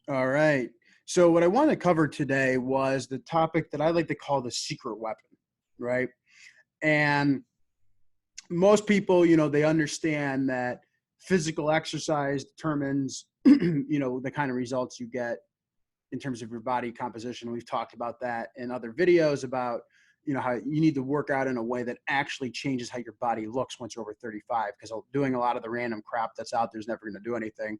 All right. So what I want to cover today was the topic that I like to call the secret weapon, right? And most people, they understand that physical exercise determines, the kind of results you get in terms of your body composition. We've talked about that in other videos about, how you need to work out in a way that actually changes how your body looks once you're over 35, because doing a lot of the random crap that's out there is never going to do anything.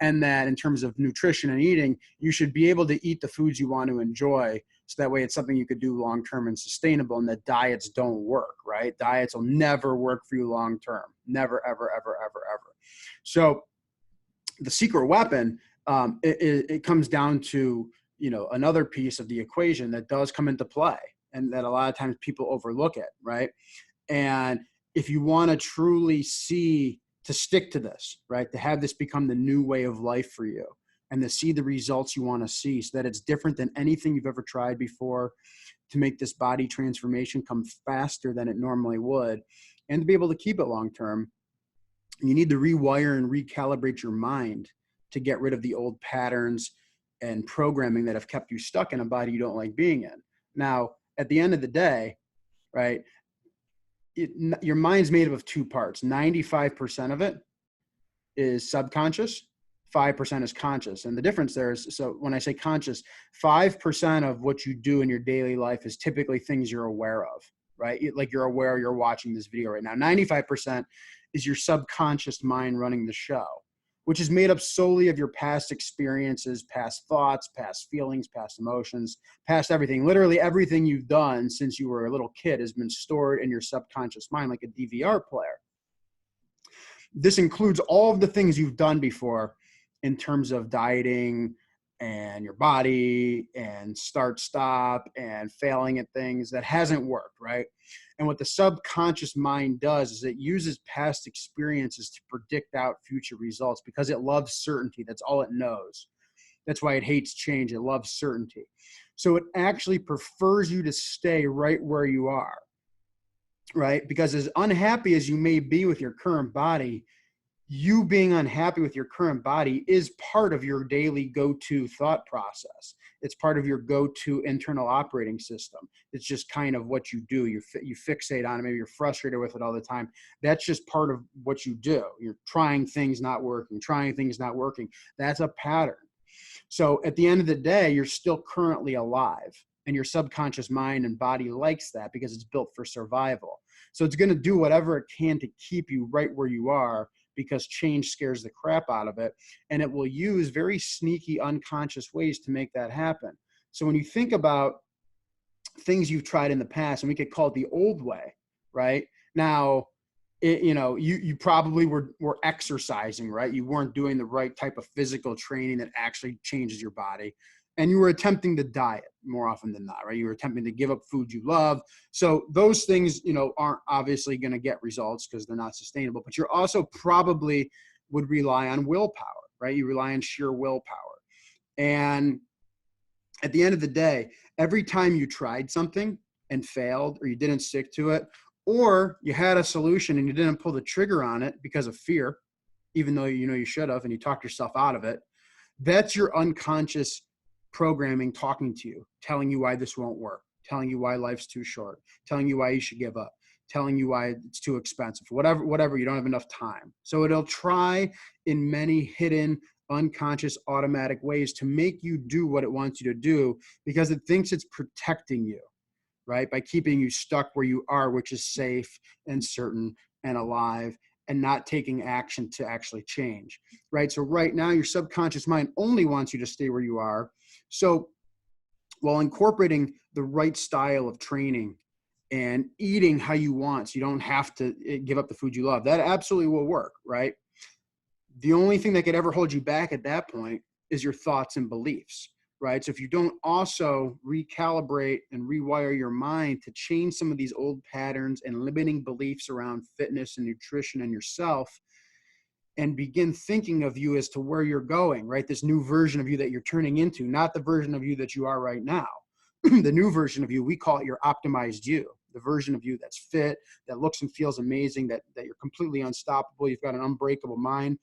And that in terms of nutrition and eating, you should be able to eat the foods you want to enjoy. So that way it's something you could do long-term and sustainable, and that diets don't work, right? Diets will never work for you long-term. Never, ever, ever, ever, ever. So the secret weapon, it comes down to, another piece of the equation that does come into play and that a lot of times people overlook it, right? And if you want to truly to stick to this, right, to have this become the new way of life for you and to see the results you want to see so that it's different than anything you've ever tried before, to make this body transformation come faster than it normally would, and to be able to keep it long term, you need to rewire and recalibrate your mind to get rid of the old patterns and programming that have kept you stuck in a body you don't like being in. Now, at the end of the day, right, your mind's made up of two parts. 95% of it is subconscious, 5% is conscious. And the difference there is, so when I say conscious, 5% of what you do in your daily life is typically things you're aware of, right? Like you're aware you're watching this video right now. 95% is your subconscious mind running the show, which is made up solely of your past experiences, past thoughts, past feelings, past emotions, past everything. Literally everything you've done since you were a little kid has been stored in your subconscious mind like a DVR player. This includes all of the things you've done before in terms of dieting and your body and start stop and failing at things that hasn't worked, right? And what the subconscious mind does is it uses past experiences to predict out future results because it loves certainty. That's all it knows. That's why it hates change. It loves certainty. So it actually prefers you to stay right where you are, right? Because as unhappy as you may be with your current body, you being unhappy with your current body is part of your daily go-to thought process. It's part of your go-to internal operating system. It's just kind of what you do. You fixate on it. Maybe you're frustrated with it all the time. That's just part of what you do. You're trying things not working, trying things not working. That's a pattern. So at the end of the day, you're still currently alive, and your subconscious mind and body likes that because it's built for survival. So it's going to do whatever it can to keep you right where you are, because change scares the crap out of it. And it will use very sneaky, unconscious ways to make that happen. So when you think about things you've tried in the past, and we could call it the old way, right? Now, you probably were exercising, right? You weren't doing the right type of physical training that actually changes your body. And you were attempting to diet more often than not, right? You were attempting to give up food you love. So those things, aren't obviously going to get results because they're not sustainable, but you're also probably would rely on willpower, right? You rely on sheer willpower. And at the end of the day, every time you tried something and failed, or you didn't stick to it, or you had a solution and you didn't pull the trigger on it because of fear, even though you should have, and you talked yourself out of it, that's your unconscious programming talking to you, telling you why this won't work, telling you why life's too short, telling you why you should give up, telling you why it's too expensive, whatever, you don't have enough time. So it'll try in many hidden, unconscious, automatic ways to make you do what it wants you to do because it thinks it's protecting you, right? By keeping you stuck where you are, which is safe and certain and alive, and not taking action to actually change, right? So right now, your subconscious mind only wants you to stay where you are. So while incorporating the right style of training and eating how you want, so you don't have to give up the food you love, that absolutely will work, right? The only thing that could ever hold you back at that point is your thoughts and beliefs, right? So if you don't also recalibrate and rewire your mind to change some of these old patterns and limiting beliefs around fitness and nutrition and yourself, and begin thinking of you as to where you're going, right? This new version of you that you're turning into, not the version of you that you are right now. The new version of you, we call it your optimized you, the version of you that's fit, that looks and feels amazing, that you're completely unstoppable. You've got an unbreakable mind.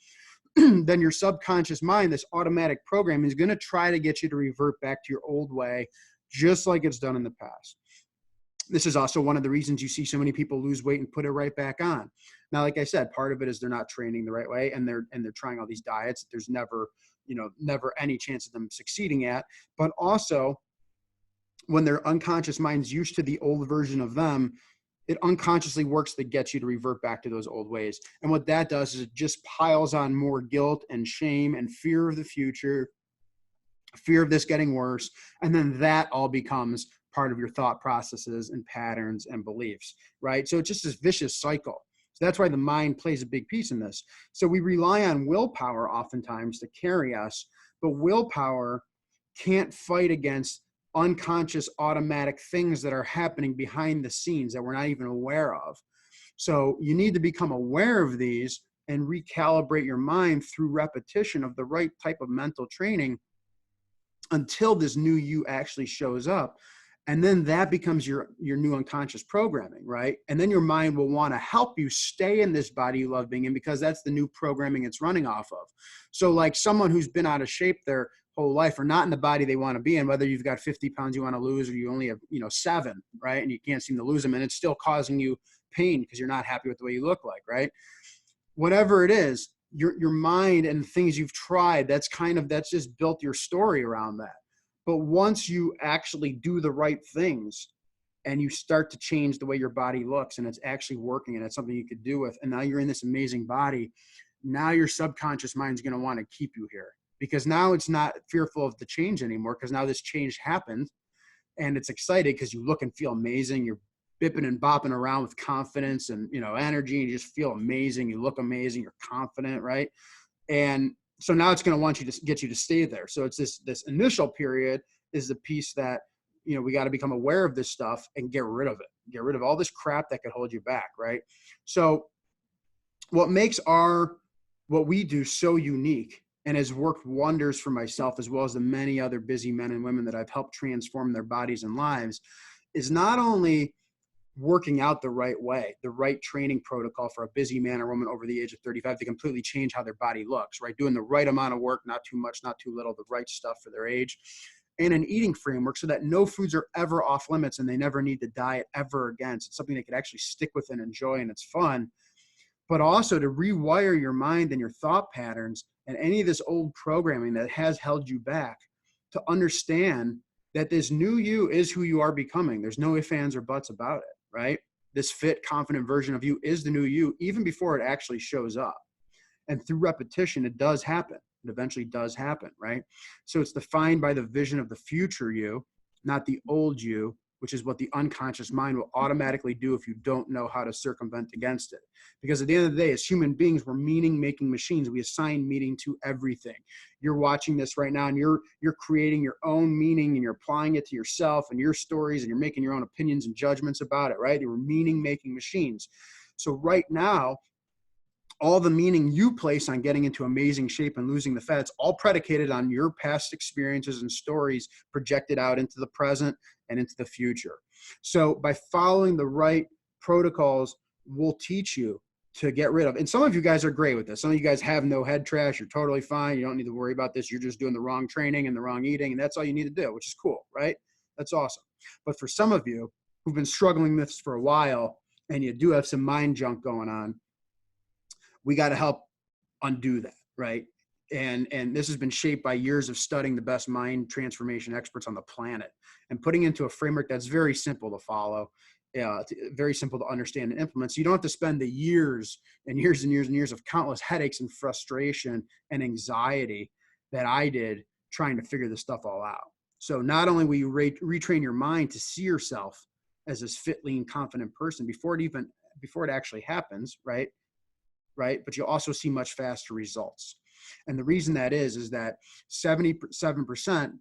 then your subconscious mind, this automatic program, is going to try to get you to revert back to your old way, just like it's done in the past. This is also one of the reasons you see so many people lose weight and put it right back on. Now, like I said, part of it is they're not training the right way, and they're trying all these diets that there's never, never any chance of them succeeding at. But also, when their unconscious mind's used to the old version of them, it unconsciously works to get you to revert back to those old ways. And what that does is it just piles on more guilt and shame and fear of the future, fear of this getting worse. And then that all becomes part of your thought processes and patterns and beliefs, right? So it's just this vicious cycle. So that's why the mind plays a big piece in this. So we rely on willpower oftentimes to carry us, but willpower can't fight against unconscious automatic things that are happening behind the scenes that we're not even aware of. So you need to become aware of these and recalibrate your mind through repetition of the right type of mental training until this new you actually shows up. And then that becomes your new unconscious programming, right? And then your mind will want to help you stay in this body you love being in, because that's the new programming it's running off of. So like someone who's been out of shape their whole life, or not in the body they want to be in, whether you've got 50 pounds you want to lose, or you only have, 7, right? And you can't seem to lose them, and it's still causing you pain because you're not happy with the way you look like, right? Whatever it is, your mind and things you've tried, that's just built your story around that. But once you actually do the right things and you start to change the way your body looks, and it's actually working, and it's something you could do with, and now you're in this amazing body, now your subconscious mind is going to want to keep you here, because now it's not fearful of the change anymore, because now this change happened and it's excited because you look and feel amazing. You're bipping and bopping around with confidence and, energy, and you just feel amazing. You look amazing. You're confident, right? And so now it's going to want you to get you to stay there. So it's this initial period is the piece that, we got to become aware of this stuff and get rid of it. Get rid of all this crap that could hold you back, right? So what makes what we do so unique, and has worked wonders for myself as well as the many other busy men and women that I've helped transform their bodies and lives, is not only working out the right way, the right training protocol for a busy man or woman over the age of 35 to completely change how their body looks, right? Doing the right amount of work, not too much, not too little, the right stuff for their age, and an eating framework so that no foods are ever off limits and they never need to diet ever again. So it's something they could actually stick with and enjoy, and it's fun. But also to rewire your mind and your thought patterns and any of this old programming that has held you back, to understand that this new you is who you are becoming. There's no ifs, ands, or buts about it, right? This fit, confident version of you is the new you, even before it actually shows up. And through repetition, it does happen. It eventually does happen, right? So it's defined by the vision of the future you, not the old you, which is what the unconscious mind will automatically do if you don't know how to circumvent against it. Because at the end of the day, as human beings, we're meaning-making machines. We assign meaning to everything. You're watching this right now, and you're creating your own meaning, and you're applying it to yourself and your stories, and you're making your own opinions and judgments about it, right? You're meaning-making machines. So right now, all the meaning you place on getting into amazing shape and losing the fat, it's all predicated on your past experiences and stories projected out into the present and into the future. So by following the right protocols, we'll teach you to get rid of. And some of you guys are great with this. Some of you guys have no head trash. You're totally fine. You don't need to worry about this. You're just doing the wrong training and the wrong eating, and that's all you need to do, which is cool, right? That's awesome. But for some of you who've been struggling with this for a while, and you do have some mind junk going on, we got to help undo that, right? And this has been shaped by years of studying the best mind transformation experts on the planet and putting into a framework that's very simple to follow, very simple to understand and implement. So you don't have to spend the years and years and years and years of countless headaches and frustration and anxiety that I did trying to figure this stuff all out. So not only will you retrain your mind to see yourself as this fit, lean, confident person before it actually happens, right? But you'll also see much faster results. And the reason that is that 77%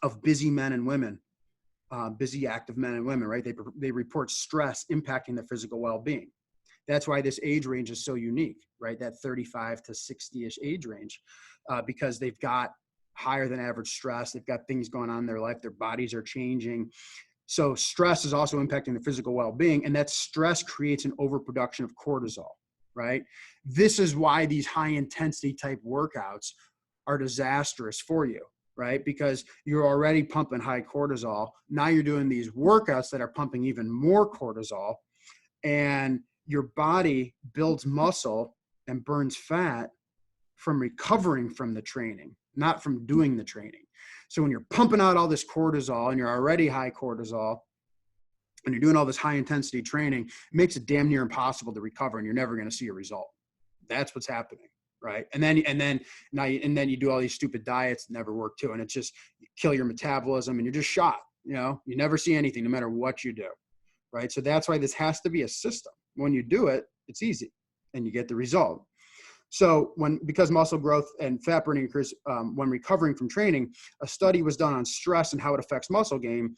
of busy men and women, busy active men and women, right? They report stress impacting their physical well-being. That's why this age range is so unique, right? That 35 to 60-ish age range, because they've got higher than average stress. They've got things going on in their life. Their bodies are changing. So stress is also impacting the physical well-being, and that stress creates an overproduction of cortisol. right? This is why these high intensity type workouts are disastrous for you, right? Because you're already pumping high cortisol. Now you're doing these workouts that are pumping even more cortisol, and your body builds muscle and burns fat from recovering from the training, not from doing the training. So when you're pumping out all this cortisol and you're already high cortisol and you're doing all this high intensity training, it makes it damn near impossible to recover, and you're never going to see a result. That's what's happening, right? And then you do all these stupid diets that never work too, and it's just you kill your metabolism and you're just shot. You never see anything no matter what you do, right? So that's why this has to be a system. When you do it, it's easy and you get the result. So because muscle growth and fat burning occurs when recovering from training, a study was done on stress and how it affects muscle gain.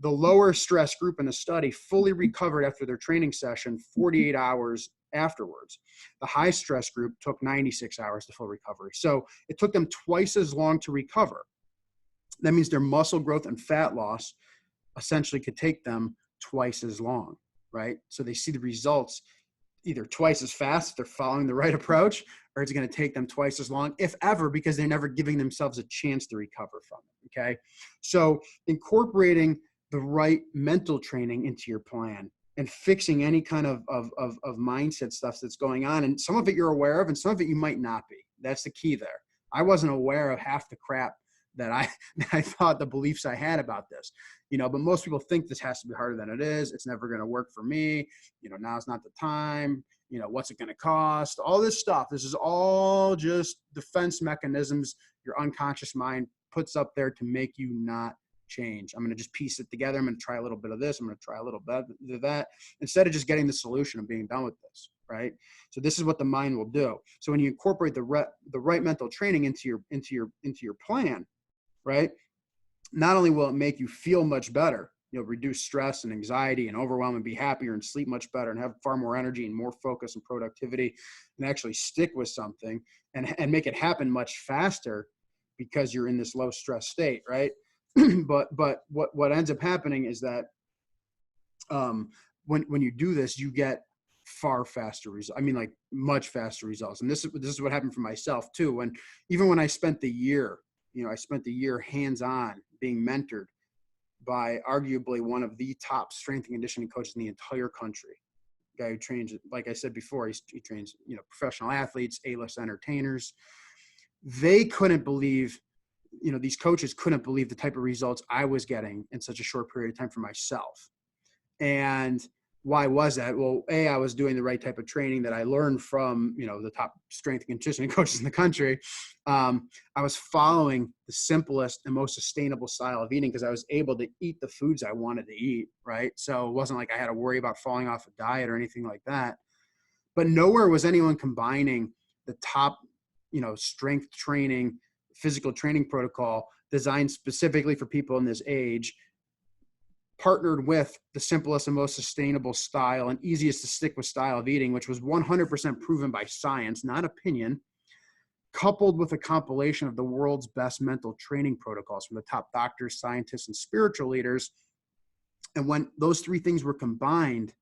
The lower stress group in the study fully recovered after their training session 48 hours afterwards. The high stress group took 96 hours to full recovery. So it took them twice as long to recover. That means their muscle growth and fat loss essentially could take them twice as long, right? So they see the results either twice as fast if they're following the right approach, or it's going to take them twice as long, if ever, because they're never giving themselves a chance to recover from it. Okay. So incorporating the right mental training into your plan and fixing any kind of mindset stuff that's going on. And some of it you're aware of and some of it you might not be. That's the key there. I wasn't aware of half the crap that I thought the beliefs I had about this, but most people think this has to be harder than it is. It's never going to work for me. Now's not the time. What's it going to cost? All this stuff. This is all just defense mechanisms your unconscious mind puts up there to make you not change. I'm going to just piece it together. I'm going to try a little bit of this. I'm going to try a little bit of that, instead of just getting the solution and being done with this, right? So this is what the mind will do. So when you incorporate the right mental training into your plan, right? Not only will it make you feel much better, reduce stress and anxiety and overwhelm and be happier and sleep much better and have far more energy and more focus and productivity and actually stick with something and make it happen much faster because you're in this low stress state, right? but what ends up happening is that when you do this, you get far faster results. I mean, like much faster results. And this is what happened for myself too. Even when I spent the year, I spent the year hands-on being mentored by arguably one of the top strength and conditioning coaches in the entire country. Guy who trains, like I said before, he trains, professional athletes, A-list entertainers. They couldn't believe, these coaches couldn't believe the type of results I was getting in such a short period of time for myself. And why was that? Well, I was doing the right type of training that I learned from, the top strength and conditioning coaches in the country. I was following the simplest and most sustainable style of eating because I was able to eat the foods I wanted to eat, right? So it wasn't like I had to worry about falling off a diet or anything like that. But nowhere was anyone combining the top, strength training, physical training protocol designed specifically for people in this age, partnered with the simplest and most sustainable style and easiest to stick with style of eating, which was 100% proven by science, not opinion, coupled with a compilation of the world's best mental training protocols from the top doctors, scientists, and spiritual leaders. And when those three things were combined,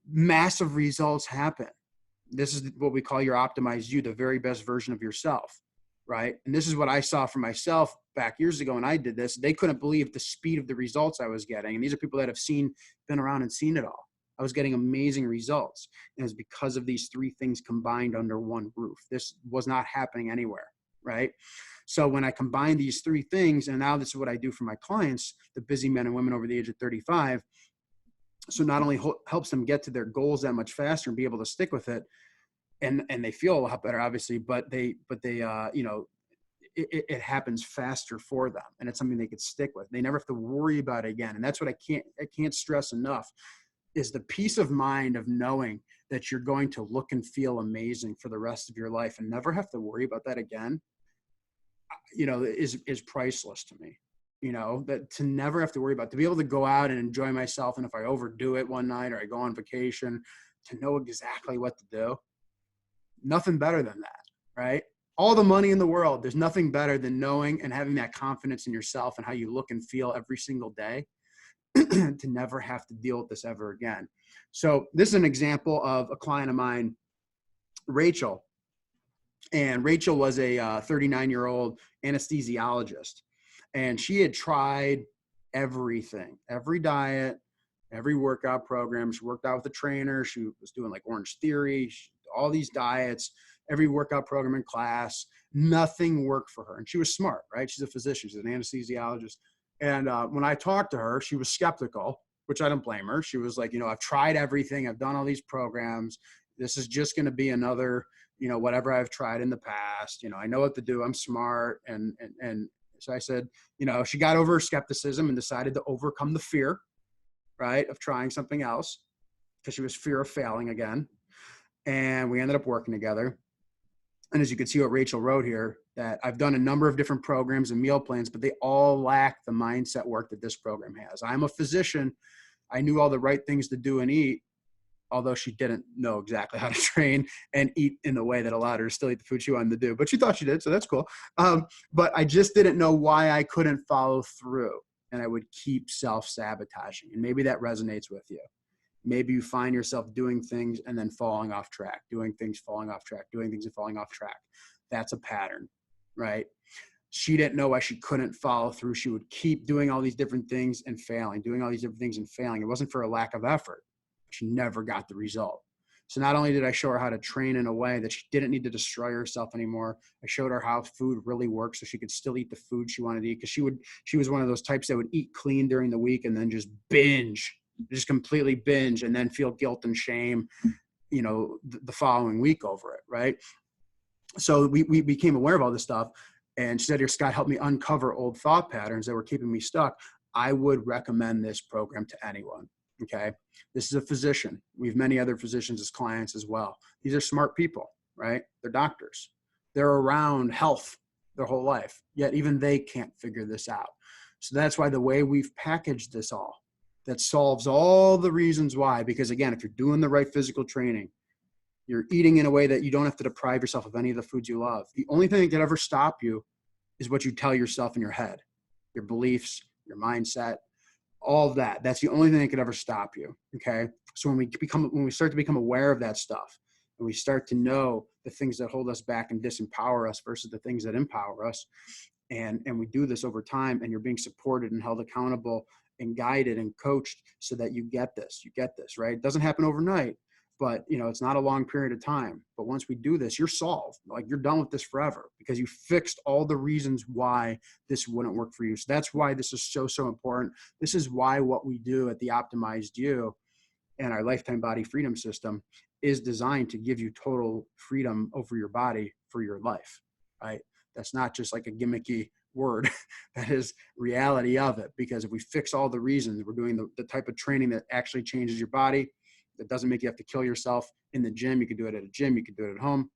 massive results happen. This is what we call your optimized you, the very best version of yourself, right? And this is what I saw for myself back years ago when I did this. They couldn't believe the speed of the results I was getting. And these are people that have been around and seen it all. I was getting amazing results. And it's because of these three things combined under one roof. This was not happening anywhere, right? So when I combine these three things, and now this is what I do for my clients, the busy men and women over the age of 35. So not only helps them get to their goals that much faster and be able to stick with it, and they feel a lot better, obviously, but they it happens faster for them, and it's something they could stick with. They never have to worry about it again. And that's what I can't stress enough, is the peace of mind of knowing that you're going to look and feel amazing for the rest of your life and never have to worry about that again, is priceless to me. That to never have to worry about, to be able to go out and enjoy myself. And if I overdo it one night or I go on vacation, to know exactly what to do. Nothing better than that, right? All the money in the world, there's nothing better than knowing and having that confidence in yourself and how you look and feel every single day to never have to deal with this ever again. So this is an example of a client of mine Rachel. And Rachel was a 39-year-old anesthesiologist. And she had tried everything, every diet, every workout program. She worked out with a trainer. She was doing like Orange Theory, all these diets, every workout program in class. Nothing worked for her. And she was smart, right? She's a physician. She's an anesthesiologist. And when I talked to her, she was skeptical, which I don't blame her. She was like, I've tried everything. I've done all these programs. This is just going to be another, whatever I've tried in the past. I know what to do. I'm smart. And so I said, she got over her skepticism and decided to overcome the fear, right, of trying something else, because she was fear of failing again. And we ended up working together. And as you can see what Rachel wrote here, that I've done a number of different programs and meal plans, but they all lack the mindset work that this program has. I'm a physician. I knew all the right things to do and eat, although she didn't know exactly how to train and eat in the way that allowed her to still eat the food she wanted to do. But she thought she did, so that's cool. But I just didn't know why I couldn't follow through, and I would keep self-sabotaging. And maybe that resonates with you. Maybe you find yourself doing things and then falling off track, doing things, falling off track, doing things and falling off track. That's a pattern, right? She didn't know why she couldn't follow through. She would keep doing all these different things and failing, doing all these different things and failing. It wasn't for a lack of effort. She never got the result. So not only did I show her how to train in a way that she didn't need to destroy herself anymore, I showed her how food really works so she could still eat the food she wanted to eat. Because she was one of those types that would eat clean during the week and then just completely binge and then feel guilt and shame, the following week over it, right? So we became aware of all this stuff. And she said, here, Scott, help me uncover old thought patterns that were keeping me stuck. I would recommend this program to anyone. Okay. This is a physician. We have many other physicians as clients as well. These are smart people, right? They're doctors. They're around health their whole life, yet even they can't figure this out. So that's why the way we've packaged this all, that solves all the reasons why, because again, if you're doing the right physical training, you're eating in a way that you don't have to deprive yourself of any of the foods you love. The only thing that could ever stop you is what you tell yourself in your head, your beliefs, your mindset, all of that. That's the only thing that could ever stop you. Okay. So when we start to become aware of that stuff, and we start to know the things that hold us back and disempower us versus the things that empower us, and we do this over time, and you're being supported and held accountable and guided and coached so that you get this, right? It doesn't happen overnight, but it's not a long period of time. But once we do this, you're solved. Like, you're done with this forever because you fixed all the reasons why this wouldn't work for you. So that's why this is so important. This is why what we do at the Optimized You and our Lifetime Body Freedom System is designed to give you total freedom over your body for your life, right? That's not just like a gimmicky word. That is reality of it. Because if we fix all the reasons, we're doing the type of training that actually changes your body, that doesn't make you have to kill yourself in the gym. You can do it at a gym. You can do it at home.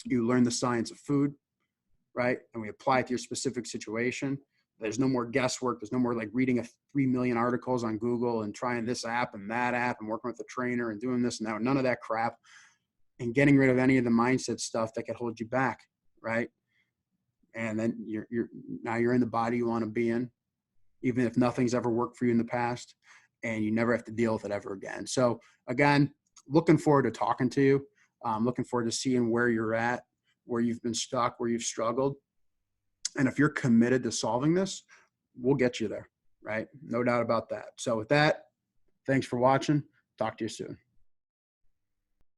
You learn the science of food, right? And we apply it to your specific situation. There's no more guesswork. There's no more like reading 3 million articles on Google and trying this app and that app and working with a trainer and doing this and that. None of that crap. And getting rid of any of the mindset stuff that could hold you back, right? And then now you're in the body you want to be in, even if nothing's ever worked for you in the past, and you never have to deal with it ever again. So again, looking forward to talking to you. Looking forward to seeing where you're at, where you've been stuck, where you've struggled. And if you're committed to solving this, we'll get you there, right? No doubt about that. So with that, thanks for watching. Talk to you soon.